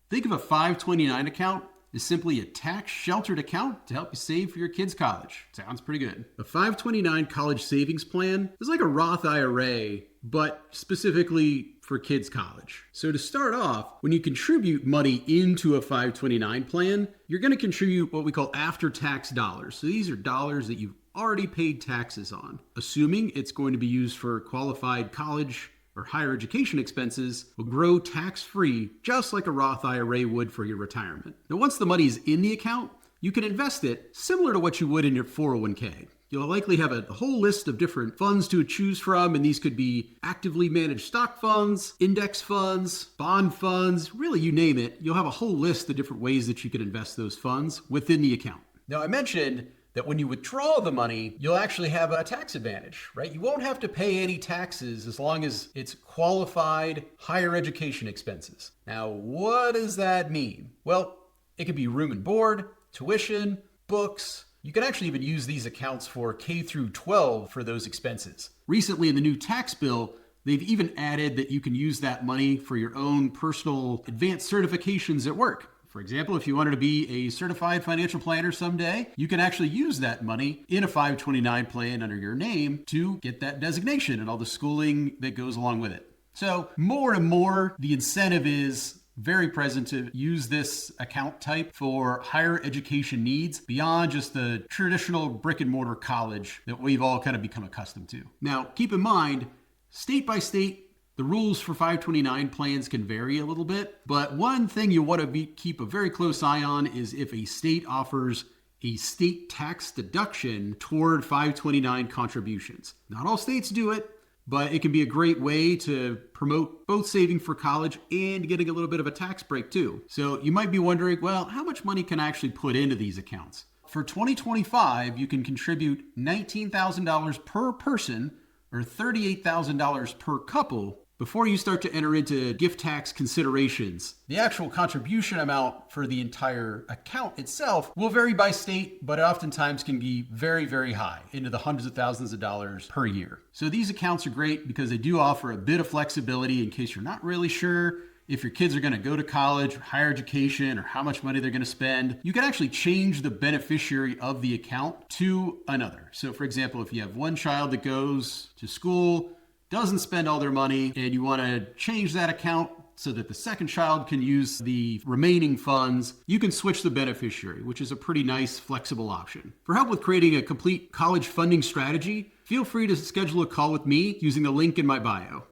Think of a 529 account as simply a tax-sheltered account to help you save for your kids' college. Sounds pretty good. A 529 college savings plan is like a Roth IRA, but specifically for kids' college. So to start off, when you contribute money into a 529 plan, you're going to contribute what we call after-tax dollars. So these are dollars that you've already paid taxes on, assuming it's going to be used for qualified college or higher education expenses, will grow tax-free just like a Roth IRA would for your retirement. Now, once the money is in the account, you can invest it similar to what you would in your 401k. You'll likely have a whole list of different funds to choose from, and these could be actively managed stock funds, index funds, bond funds, really you name it. You'll have a whole list of different ways that you can invest those funds within the account. Now, I mentioned that when you withdraw the money, you'll actually have a tax advantage, right? You won't have to pay any taxes as long as it's qualified higher education expenses. Now, what does that mean? Well, it could be room and board, tuition, books. You can actually even use these accounts for K through 12 for those expenses. Recently in the new tax bill, they've even added that you can use that money for your own personal advanced certifications at work. For example, if you wanted to be a certified financial planner someday, you can actually use that money in a 529 plan under your name to get that designation and all the schooling that goes along with it. So more and more, the incentive is very present to use this account type for higher education needs beyond just the traditional brick and mortar college that we've all kind of become accustomed to. Now, keep in mind, state by state, the rules for 529 plans can vary a little bit, but one thing you want to keep a very close eye on is if a state offers a state tax deduction toward 529 contributions. Not all states do it, but it can be a great way to promote both saving for college and getting a little bit of a tax break too. So you might be wondering, well, how much money can I actually put into these accounts? For 2025, you can contribute $19,000 per person or $38,000 per couple before you start to enter into gift tax considerations. The actual contribution amount for the entire account itself will vary by state, but oftentimes can be very, very high, into the hundreds of thousands of dollars per year. So these accounts are great because they do offer a bit of flexibility in case you're not really sure if your kids are going to go to college or higher education or how much money they're going to spend. You can actually change the beneficiary of the account to another. So for example, if you have one child that goes to school, doesn't spend all their money, and you want to change that account so that the second child can use the remaining funds, you can switch the beneficiary, which is a pretty nice, flexible option. For help with creating a complete college funding strategy, feel free to schedule a call with me using the link in my bio.